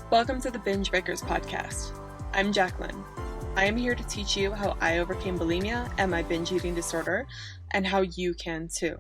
Welcome to the Binge Breakers podcast. I'm Jacqueline. I am here to teach you how I overcame bulimia and my binge eating disorder, and how you can too.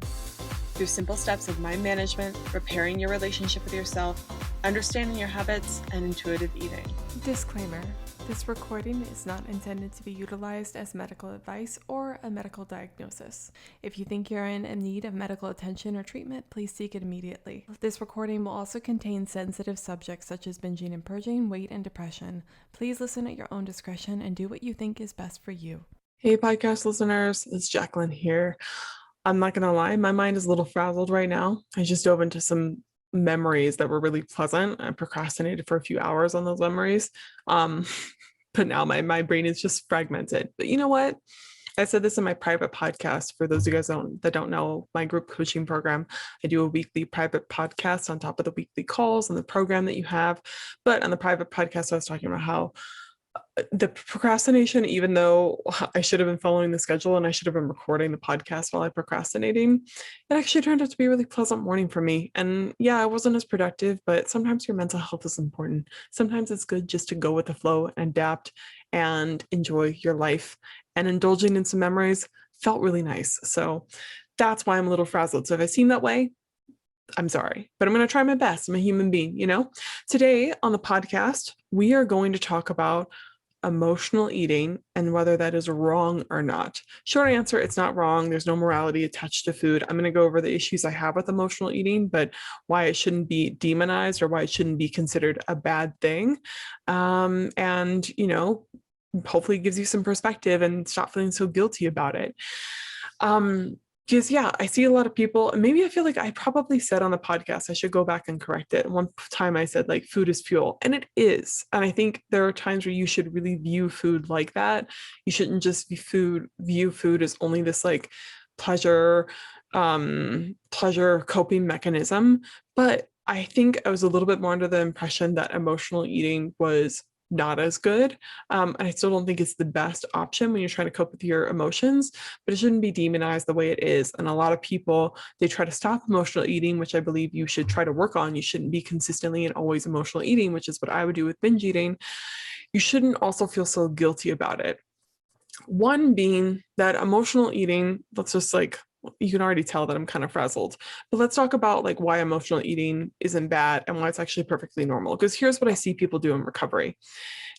Through simple steps of mind management, repairing your relationship with yourself, understanding your habits, and intuitive eating. Disclaimer: this recording is not intended to be utilized as medical advice or a medical diagnosis. If you think you're in need of medical attention or treatment, please seek it immediately. This recording will also contain sensitive subjects such as binging and purging, weight, and depression. Please listen at your own discretion and do what you think is best for you. Hey podcast listeners, it's Jacqueline here. I'm not gonna lie, my mind is a little frazzled right now. I just dove into some memories that were really pleasant. I procrastinated for a few hours on those memories. But now my brain is just fragmented. But you know what? I said this in my private podcast. For those of you guys that don't know my group coaching program, I do a weekly private podcast on top of the weekly calls and the program that you have. But on the private podcast, I was talking about how the procrastination, even though I should have been following the schedule and I should have been recording the podcast while I'm procrastinating, it actually turned out to be a really pleasant morning for me. And yeah, I wasn't as productive, but sometimes your mental health is important. Sometimes it's good just to go with the flow and adapt and enjoy your life. And indulging in some memories felt really nice. So that's why I'm a little frazzled. So if I seem that way, I'm sorry, but I'm going to try my best. I'm a human being, you know? Today on the podcast, we are going to talk about emotional eating and whether that is wrong or not. Short answer, it's not wrong. There's no morality attached to food. I'm going to go over the issues I have with emotional eating, but why it shouldn't be demonized or why it shouldn't be considered a bad thing. And, you know, hopefully it gives you some perspective and stop feeling so guilty about it. Because yeah, I see a lot of people, and maybe I feel like I probably said on the podcast, I should go back and correct it. One time I said like food is fuel, and it is. And I think there are times where you should really view food like that. You shouldn't just view food as only this like pleasure coping mechanism. But I think I was a little bit more under the impression that emotional eating was not as good. And I still don't think it's the best option when you're trying to cope with your emotions, but it shouldn't be demonized the way it is. And a lot of people, they try to stop emotional eating, which I believe you should try to work on. You shouldn't be consistently and always emotional eating, which is what I would do with binge eating. You shouldn't also feel so guilty about it. One being that emotional eating, let's just like, you can already tell that I'm kind of frazzled, but let's talk about like why emotional eating isn't bad and why it's actually perfectly normal. Because here's what I see people do in recovery.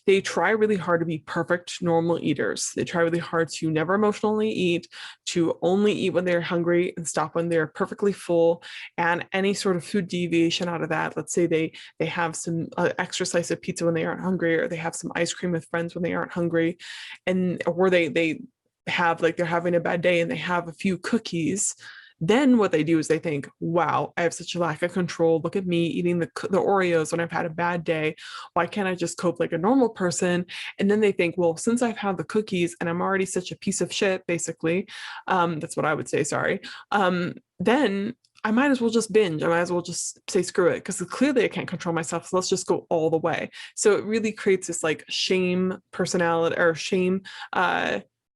They try really hard to be perfect, normal eaters. They try really hard to never emotionally eat, to only eat when they're hungry and stop when they're perfectly full. And any sort of food deviation out of that, let's say they have some extra slice of pizza when they aren't hungry, or they have some ice cream with friends when they aren't hungry, or they have like they're having a bad day and they have a few cookies. Then what they do is they think, wow, I have such a lack of control. Look at me eating the Oreos when I've had a bad day. Why can't I just cope like a normal person? And then they think, well, since I've had the cookies and I'm already such a piece of shit, basically, that's what I would say, sorry, then I might as well just binge. I might as well just say screw it, because clearly I can't control myself. So let's just go all the way. So it really creates this like shame personality or shame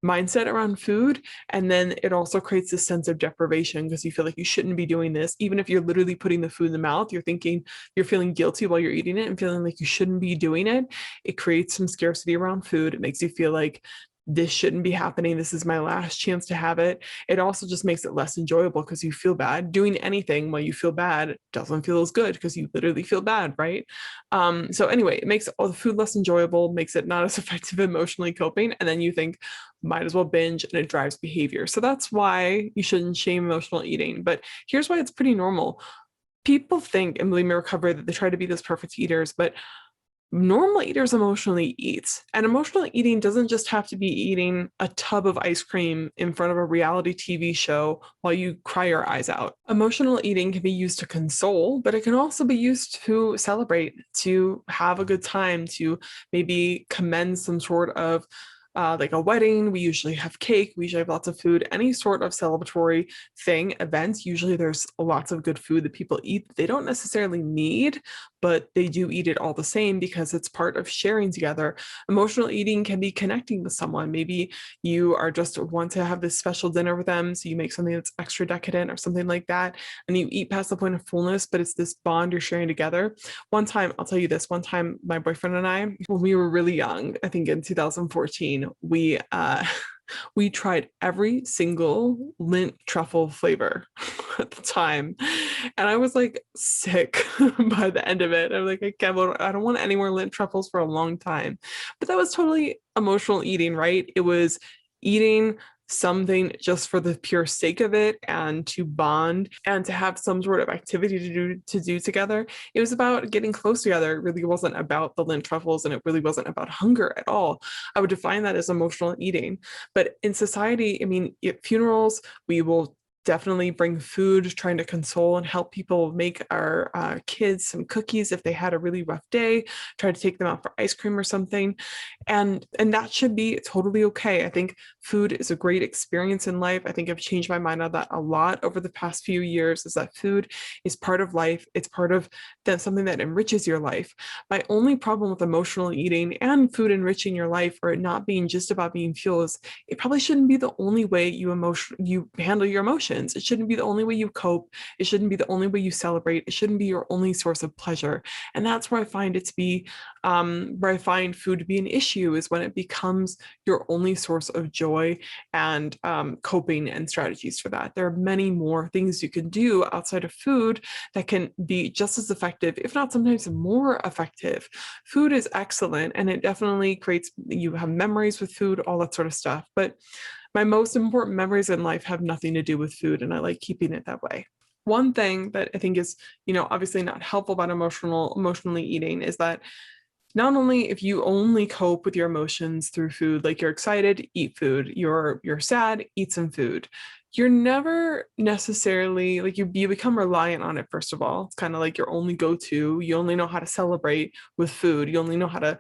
mindset around food. And then it also creates this sense of deprivation because you feel like you shouldn't be doing this. Even if you're literally putting the food in the mouth, you're feeling guilty while you're eating it and feeling like you shouldn't be doing it. It creates some scarcity around food. It makes you feel like this shouldn't be happening. This is my last chance to have it. It also just makes it less enjoyable because you feel bad. Doing anything while you feel bad doesn't feel as good because you literally feel bad, right? So anyway, it makes all the food less enjoyable, makes it not as effective emotionally coping. And then you think, might as well binge, and it drives behavior. So that's why you shouldn't shame emotional eating. But here's why it's pretty normal. People think in bulimia recovery that they try to be those perfect eaters, but normal eaters emotionally eat. And emotional eating doesn't just have to be eating a tub of ice cream in front of a reality TV show while you cry your eyes out. Emotional eating can be used to console, but it can also be used to celebrate, to have a good time, to maybe commend some sort of like a wedding, we usually have cake, we usually have lots of food, any sort of celebratory thing, events, usually there's lots of good food that people eat. They don't necessarily need, but they do eat it all the same because it's part of sharing together. Emotional eating can be connecting with someone. Maybe you are just want to have this special dinner with them, so you make something that's extra decadent or something like that, and you eat past the point of fullness, but it's this bond you're sharing together. One time, I'll tell you this, one time my boyfriend and I, when we were really young, I think in 2014, we tried every single lint truffle flavor at the time, and I was like sick by the end of it. I'm like, I don't want any more lint truffles for a long time. But that was totally emotional eating, right? It was eating something just for the pure sake of it and to bond and to have some sort of activity to do together. It was about getting close together. It really wasn't about the lint truffles, and it really wasn't about hunger at all. I would define that as emotional eating. But in society, I mean, at funerals, we will definitely bring food, trying to console and help people, make our kids some cookies if they had a really rough day, try to take them out for ice cream or something. And that should be totally okay. I think food is a great experience in life. I think I've changed my mind on that a lot over the past few years, is that food is part of life. It's part of something that enriches your life. My only problem with emotional eating and food enriching your life, or it not being just about being fuel, is it probably shouldn't be the only way you handle your emotions. It shouldn't be the only way you cope. It shouldn't be the only way you celebrate. It shouldn't be your only source of pleasure. And that's where I find it to be, where I find food to be an issue, is when it becomes your only source of joy and coping and strategies for that. There are many more things you can do outside of food that can be just as effective, if not sometimes more effective. Food is excellent, and it definitely creates, you have memories with food, all that sort of stuff. But my most important memories in life have nothing to do with food, and I like keeping it that way. One thing that I think is, obviously not helpful about emotionally eating, is that not only if you only cope with your emotions through food, like you're excited, eat food, you're sad, eat some food. You're never necessarily like you become reliant on it. First of all, it's kind of like your only go-to. You only know how to celebrate with food. You only know how to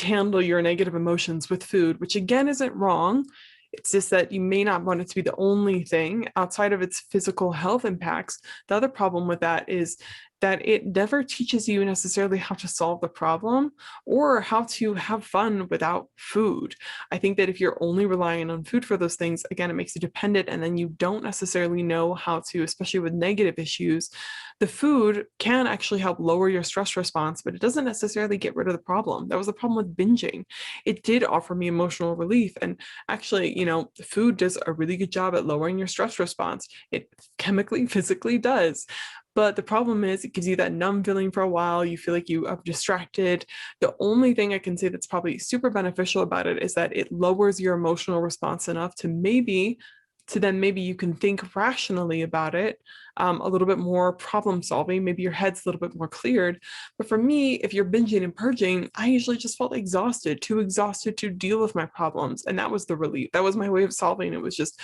handle your negative emotions with food, which again isn't wrong. It's just that you may not want it to be the only thing outside of its physical health impacts. The other problem with that is that it never teaches you necessarily how to solve the problem or how to have fun without food. I think that if you're only relying on food for those things, again, it makes you dependent, and then you don't necessarily know how to, especially with negative issues. The food can actually help lower your stress response, but it doesn't necessarily get rid of the problem. That was the problem with binging. It did offer me emotional relief, and actually, food does a really good job at lowering your stress response. It chemically, physically does. But the problem is it gives you that numb feeling for a while. You feel like you are distracted. The only thing I can say that's probably super beneficial about it is that it lowers your emotional response enough to then maybe you can think rationally about it, a little bit more problem solving. Maybe your head's a little bit more cleared. But for me, if you're binging and purging, I usually just felt too exhausted to deal with my problems. And that was the relief. That was my way of solving. It was just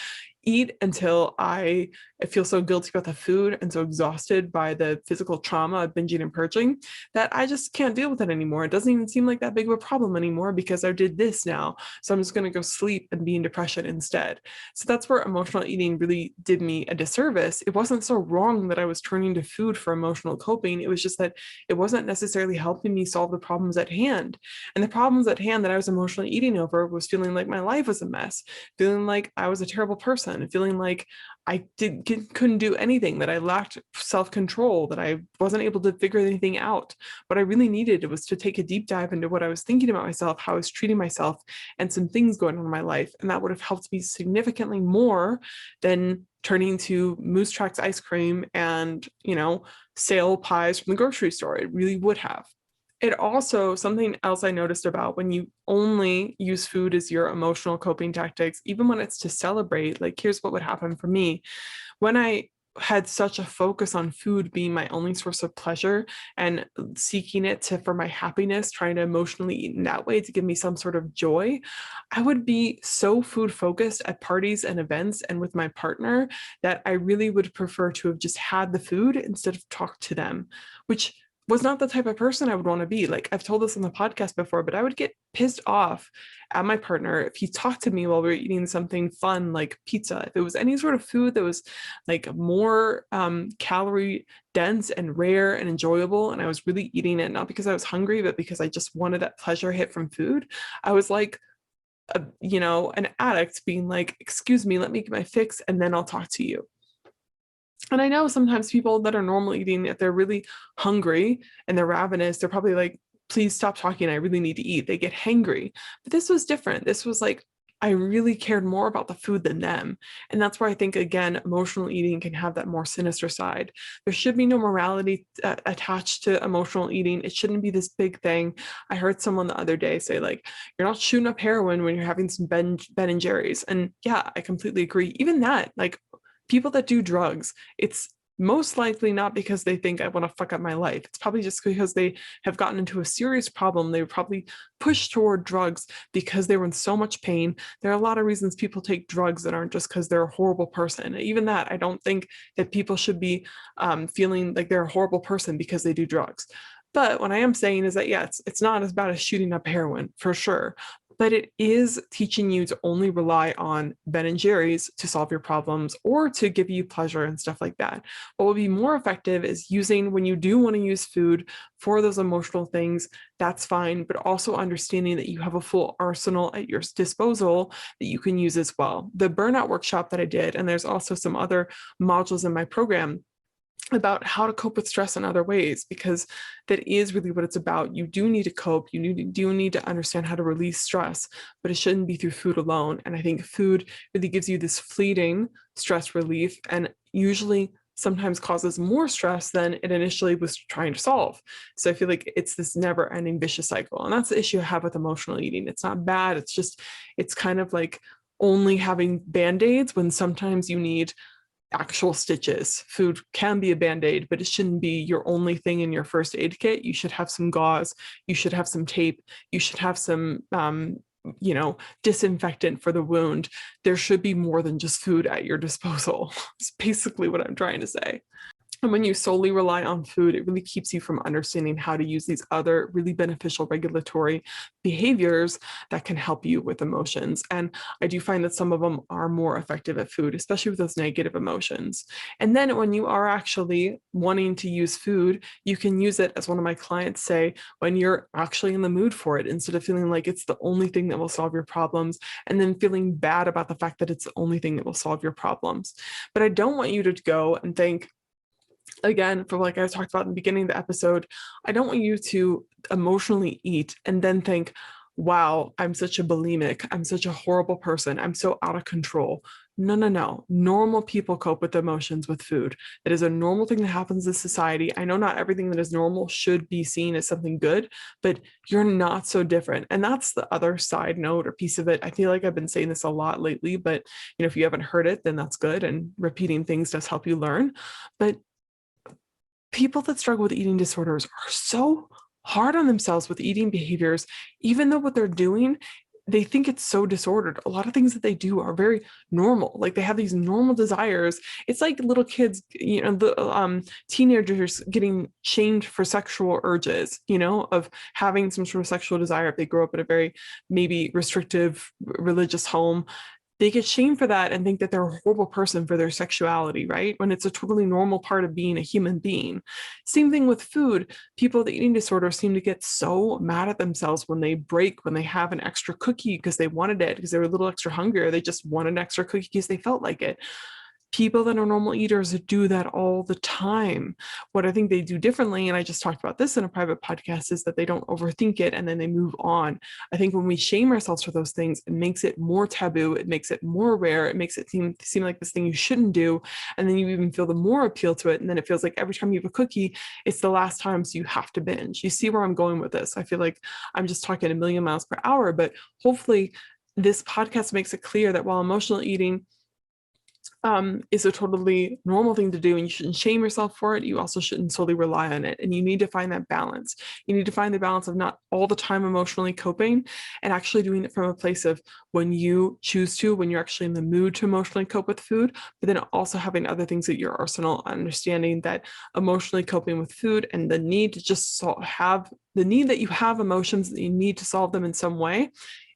eat until I feel so guilty about the food and so exhausted by the physical trauma of binging and purging that I just can't deal with it anymore. It doesn't even seem like that big of a problem anymore because I did this now. So I'm just going to go sleep and be in depression instead. So that's where emotional eating really did me a disservice. It wasn't so wrong that I was turning to food for emotional coping. It was just that it wasn't necessarily helping me solve the problems at hand. And the problems at hand that I was emotionally eating over was feeling like my life was a mess, feeling like I was a terrible person, and feeling like I couldn't do anything, that I lacked self-control, that I wasn't able to figure anything out. What I really needed was to take a deep dive into what I was thinking about myself, how I was treating myself, and some things going on in my life. And that would have helped me significantly more than turning to Moose Tracks ice cream and, sale pies from the grocery store. It really would have. It also, something else I noticed about when you only use food as your emotional coping tactics, even when it's to celebrate, like here's what would happen for me. When I had such a focus on food being my only source of pleasure and seeking it for my happiness, trying to emotionally eat in that way to give me some sort of joy, I would be so food focused at parties and events and with my partner that I really would prefer to have just had the food instead of talked to them, which was not the type of person I would want to be. Like, I've told this on the podcast before, but I would get pissed off at my partner if he talked to me while we were eating something fun like pizza. If it was any sort of food that was like more calorie dense and rare and enjoyable, and I was really eating it not because I was hungry, but because I just wanted that pleasure hit from food, I was like an addict being like, excuse me, let me get my fix and then I'll talk to you. And I know sometimes people that are normal eating, if they're really hungry and they're ravenous, they're probably like, please stop talking, I really need to eat. They get hangry. But this was different. This was like, I really cared more about the food than them. And that's where I think, again, emotional eating can have that more sinister side. There should be no morality attached to emotional eating. It shouldn't be this big thing. I heard someone the other day say, like, you're not shooting up heroin when you're having some Ben and Jerry's. And yeah, I completely agree. Even that, like, people that do drugs, it's most likely not because they think I want to fuck up my life. It's probably just because they have gotten into a serious problem. They were probably pushed toward drugs because they were in so much pain. There are a lot of reasons people take drugs that aren't just because they're a horrible person. Even that, I don't think that people should be feeling like they're a horrible person because they do drugs. But what I am saying is that, yeah, it's not as bad as shooting up heroin, for sure. But it is teaching you to only rely on Ben and Jerry's to solve your problems or to give you pleasure and stuff like that. What will be more effective is using, when you do want to use food for those emotional things, that's fine, but also understanding that you have a full arsenal at your disposal that you can use as well. The burnout workshop that I did, and there's also some other modules in my program about how to cope with stress in other ways, because that is really what it's about. You do need to cope. You do need to understand how to release stress, but it shouldn't be through food alone. And I think food really gives you this fleeting stress relief, and usually sometimes causes more stress than it initially was trying to solve. So I feel like it's this never ending vicious cycle. And that's the issue I have with emotional eating. It's not bad. It's just, it's kind of like only having band-aids when sometimes you need actual stitches. Food can be a band-aid, but it shouldn't be your only thing in your first aid kit. You should have some gauze, you should have some tape, you should have some disinfectant for the wound. There should be more than just food at your disposal. It's basically what I'm trying to say. And when you solely rely on food, it really keeps you from understanding how to use these other really beneficial regulatory behaviors that can help you with emotions. And I do find that some of them are more effective at food, especially with those negative emotions. And then when you are actually wanting to use food, you can use it, as one of my clients say, when you're actually in the mood for it, instead of feeling like it's the only thing that will solve your problems and then feeling bad about the fact that it's the only thing that will solve your problems. But I don't want you to go and think, again, for like I talked about in the beginning of the episode, I don't want you to emotionally eat and then think, wow, I'm such a bulimic, I'm such a horrible person, I'm so out of control. No. Normal people cope with emotions with food. It is a normal thing that happens in society. I know not everything that is normal should be seen as something good, but you're not so different. And that's the other side note or piece of it. I feel like I've been saying this a lot lately, but if you haven't heard it, then that's good. And repeating things does help you learn. But people that struggle with eating disorders are so hard on themselves with eating behaviors, even though what they're doing, they think it's so disordered. A lot of things that they do are very normal. Like, they have these normal desires. It's like little kids, teenagers getting shamed for sexual urges, of having some sort of sexual desire. If they grow up in a very maybe restrictive religious home, they get shamed for that and think that they're a horrible person for their sexuality, right? When it's a totally normal part of being a human being. Same thing with food. People with eating disorders seem to get so mad at themselves when they break, when they have an extra cookie because they wanted it, because they were a little extra hungry, or they just wanted an extra cookie because they felt like it. People that are normal eaters do that all the time. What I think they do differently, and I just talked about this in a private podcast, is that they don't overthink it and then they move on. I think when we shame ourselves for those things, it makes it more taboo, it makes it more rare, it makes it seem like this thing you shouldn't do, and then you even feel the more appeal to it, and then it feels like every time you have a cookie, it's the last time, so you have to binge. You see where I'm going with this? I feel like I'm just talking a million miles per hour, but hopefully this podcast makes it clear that while emotional eating is a totally normal thing to do, and you shouldn't shame yourself for it. You also shouldn't solely rely on it. And you need to find that balance. You need to find the balance of not all the time emotionally coping and actually doing it from a place of when you choose to, when you're actually in the mood to emotionally cope with food, but then also having other things at your arsenal, understanding that emotionally coping with food and the need to just have the need that you have emotions that you need to solve them in some way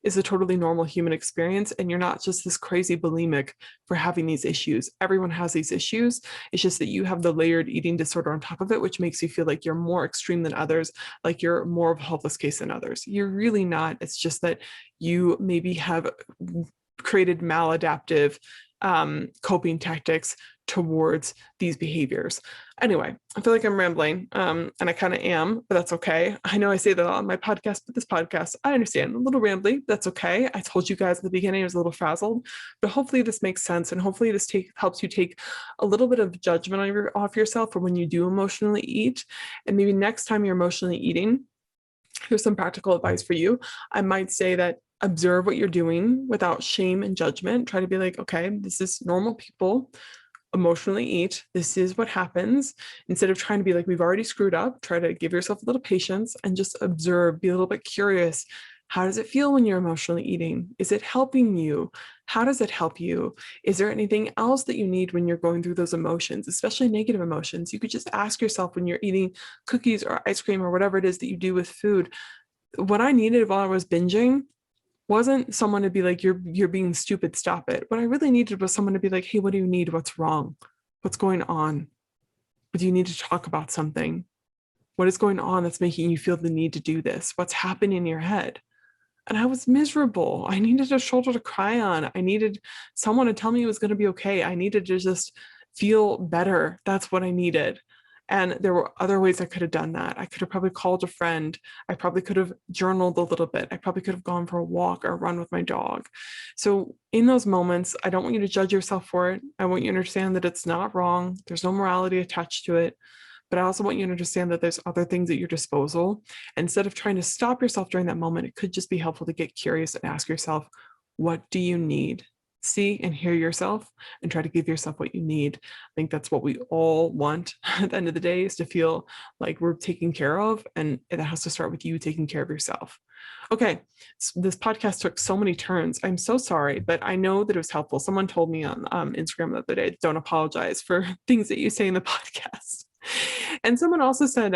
is a totally normal human experience. And you're not just this crazy bulimic for having these issues. Everyone has these issues. It's just that you have the layered eating disorder on top of it, which makes you feel like you're more extreme than others, like you're more of a helpless case than others. You're really not. It's just that you maybe have created maladaptive coping tactics towards these behaviors. Anyway, I feel like I'm rambling, and I kind of am, but that's okay. I know I say that on my podcast, but this podcast, I understand, a little rambly. That's okay. I told you guys at the beginning I was a little frazzled, but hopefully this makes sense, and hopefully this helps you take a little bit of judgment off yourself for when you do emotionally eat. And maybe next time you're emotionally eating, here's some practical advice for you. I might say that observe what you're doing without shame and judgment. Try to be like, okay, this is normal people emotionally eat. This is what happens. Instead of trying to be like, we've already screwed up, try to give yourself a little patience and just observe, be a little bit curious. How does it feel when you're emotionally eating? Is it helping you? How does it help you? Is there anything else that you need when you're going through those emotions, especially negative emotions? You could just ask yourself when you're eating cookies or ice cream or whatever it is that you do with food. What I needed while I was binging wasn't someone to be like, you're being stupid, stop it. What I really needed was someone to be like, hey, what do you need? What's wrong? What's going on? Do you need to talk about something? What is going on that's making you feel the need to do this? What's happening in your head? And I was miserable. I needed a shoulder to cry on. I needed someone to tell me it was going to be okay. I needed to just feel better. That's what I needed. And there were other ways I could have done that. I could have probably called a friend. I probably could have journaled a little bit. I probably could have gone for a walk or a run with my dog. So in those moments, I don't want you to judge yourself for it. I want you to understand that it's not wrong. There's no morality attached to it. But I also want you to understand that there's other things at your disposal. Instead of trying to stop yourself during that moment, it could just be helpful to get curious and ask yourself, what do you need? See and hear yourself and try to give yourself what you need. I think that's what we all want at the end of the day, is to feel like we're taken care of. And it has to start with you taking care of yourself. Okay, so this podcast took so many turns. I'm so sorry, but I know that it was helpful. Someone told me on Instagram the other day, don't apologize for things that you say in the podcast. And someone also said,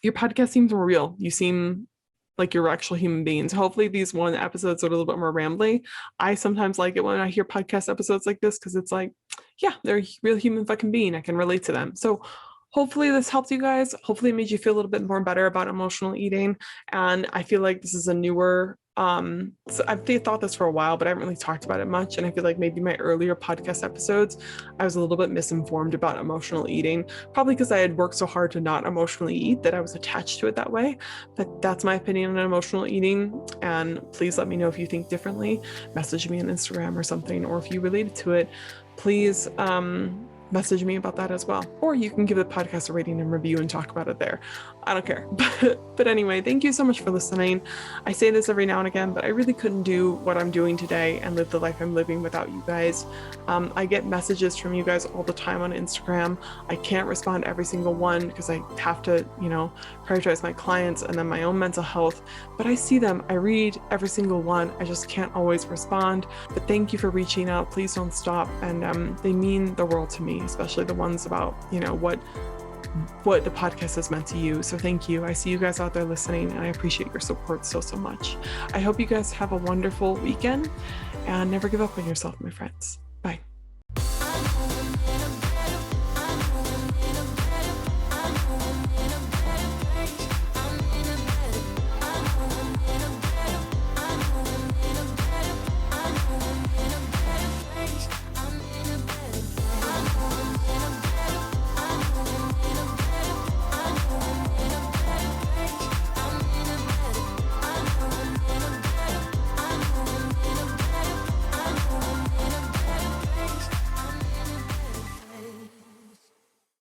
your podcast seems more real. You seem like you're actual human beings. Hopefully these one episodes are a little bit more rambly. I sometimes like it when I hear podcast episodes like this, because it's like, yeah, they're a real human fucking being. I can relate to them. So hopefully this helped you guys. Hopefully it made you feel a little bit more better about emotional eating. And I feel like this is a newer, so I've thought this for a while, but I haven't really talked about it much. And I feel like maybe my earlier podcast episodes, I was a little bit misinformed about emotional eating, probably because I had worked so hard to not emotionally eat that I was attached to it that way. But that's my opinion on emotional eating. And please let me know if you think differently. Message me on Instagram or something, or if you related to it, please, message me about that as well. Or you can give the podcast a rating and review and talk about it there. I don't care. But anyway, thank you so much for listening. I say this every now and again, but I really couldn't do what I'm doing today and live the life I'm living without you guys. I get messages from you guys all the time on Instagram. I can't respond to every single one because I have to, prioritize my clients and then my own mental health. But I see them. I read every single one. I just can't always respond. But thank you for reaching out. Please don't stop. And they mean the world to me, especially the ones about, what the podcast has meant to you. So thank you. I see you guys out there listening, and I appreciate your support so much. I hope you guys have a wonderful weekend and never give up on yourself, my friends.